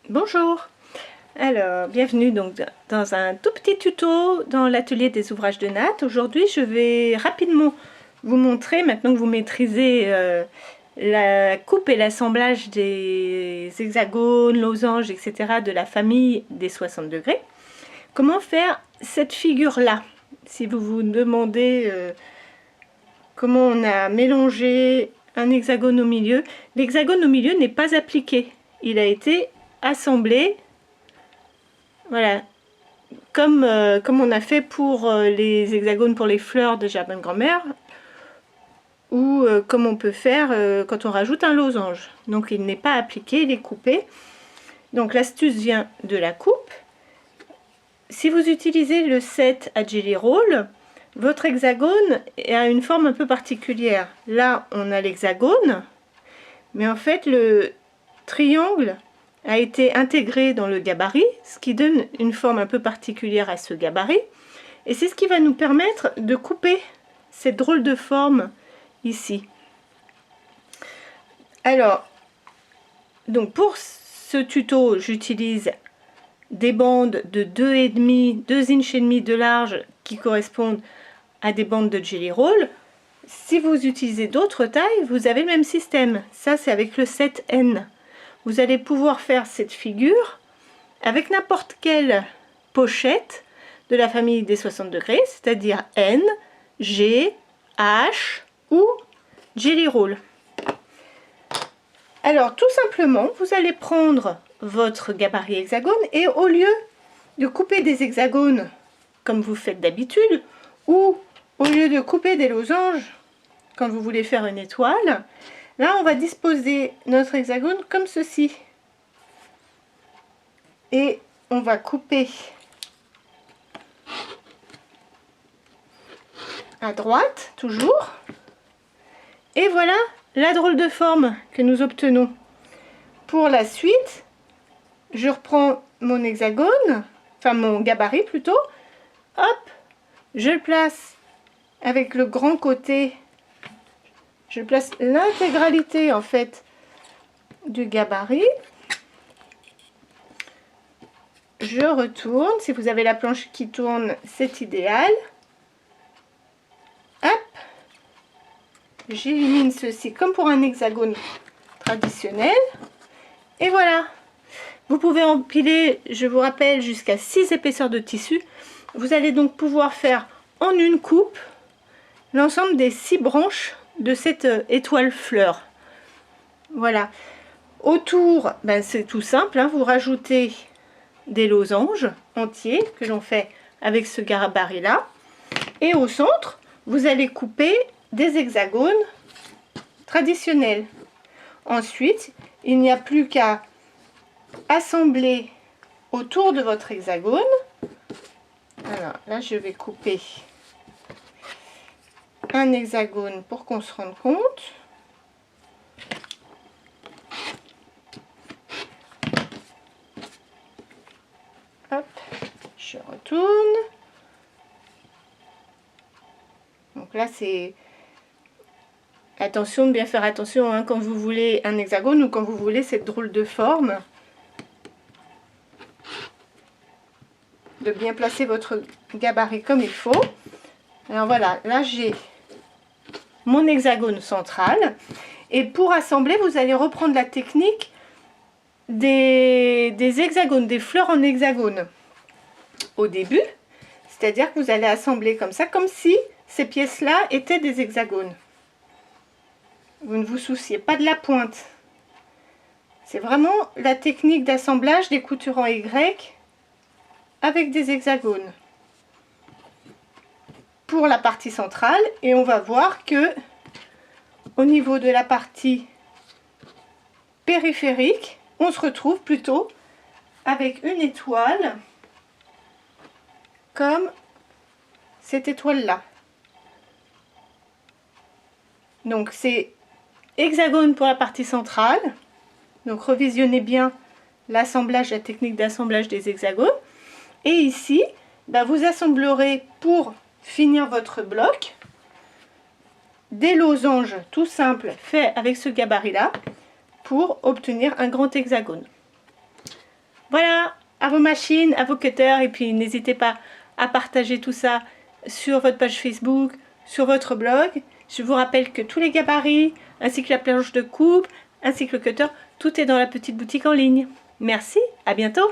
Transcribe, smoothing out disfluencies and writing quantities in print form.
Bonjour, alors bienvenue donc dans un tout petit tuto dans l'atelier des ouvrages de Nat. Aujourd'hui je vais rapidement vous montrer, maintenant que vous maîtrisez la coupe et l'assemblage des hexagones, losanges, etc. de la famille des 60 degrés, comment faire cette figure là. Si vous vous demandez comment on a mélangé un hexagone au milieu, l'hexagone au milieu n'est pas appliqué, il a été assemblé. Voilà, comme on a fait pour les hexagones pour les fleurs de jardin de grand-mère, ou comme on peut faire quand on rajoute un losange. Donc il n'est pas appliqué, il est coupé. Donc l'astuce vient de la coupe. Si vous utilisez le set à Jelly Roll, votre hexagone a une forme un peu particulière. Là, on a l'hexagone, mais en fait, le triangle a été intégré dans le gabarit, ce qui donne une forme un peu particulière à ce gabarit. Et c'est ce qui va nous permettre de couper cette drôle de forme ici. Alors, donc pour ce tuto, j'utilise des bandes de 2,5 inches de large qui correspondent à des bandes de Jelly Roll. Si vous utilisez d'autres tailles, vous avez le même système. Ça, c'est avec le set N. Vous allez pouvoir faire cette figure avec n'importe quelle pochette de la famille des 60 degrés, c'est-à-dire N, G, H ou Jelly Roll. Alors tout simplement, vous allez prendre votre gabarit hexagone et au lieu de couper des hexagones comme vous faites d'habitude, ou au lieu de couper des losanges quand vous voulez faire une étoile, là on va disposer notre hexagone comme ceci. Et on va couper à droite, toujours. Et voilà la drôle de forme que nous obtenons. Pour la suite, je reprends mon hexagone, enfin mon gabarit plutôt. Hop, je le place avec le grand côté. Je place l'intégralité en fait du gabarit. Je retourne. Si vous avez la planche qui tourne, c'est idéal. Hop, j'élimine ceci comme pour un hexagone traditionnel. Et voilà. Vous pouvez empiler, je vous rappelle, jusqu'à 6 épaisseurs de tissu. Vous allez donc pouvoir faire en une coupe l'ensemble des 6 branches de cette étoile fleur. Voilà. Autour, ben c'est tout simple, hein, vous rajoutez des losanges entiers que l'on fait avec ce gabarit là. Et au centre, vous allez couper des hexagones traditionnels. Ensuite, il n'y a plus qu'à assembler autour de votre hexagone. Alors là, je vais couper un hexagone pour qu'on se rende compte. Hop, je retourne. Donc là, c'est attention de bien faire attention hein, quand vous voulez un hexagone ou quand vous voulez cette drôle de forme. De bien placer votre gabarit comme il faut. Alors voilà, là j'ai mon hexagone central. Et pour assembler, vous allez reprendre la technique des hexagones, des fleurs en hexagone au début. C'est-à-dire que vous allez assembler comme ça, comme si ces pièces-là étaient des hexagones. Vous ne vous souciez pas de la pointe. C'est vraiment la technique d'assemblage des coutures en Y avec des hexagones pour la partie centrale. Et on va voir que au niveau de la partie périphérique, on se retrouve plutôt avec une étoile comme cette étoile là. Donc c'est hexagone pour la partie centrale. Donc revisionnez bien l'assemblage, la technique d'assemblage des hexagones. Et ici, ben, vous assemblerez pour finir votre bloc des losanges tout simples faits avec ce gabarit là pour obtenir un grand hexagone. Voilà, à vos machines, à vos cutters, et puis n'hésitez pas à partager tout ça sur votre page Facebook, sur votre blog. Je vous rappelle que tous les gabarits, ainsi que la planche de coupe, ainsi que le cutter, tout est dans la petite boutique en ligne. Merci, à bientôt!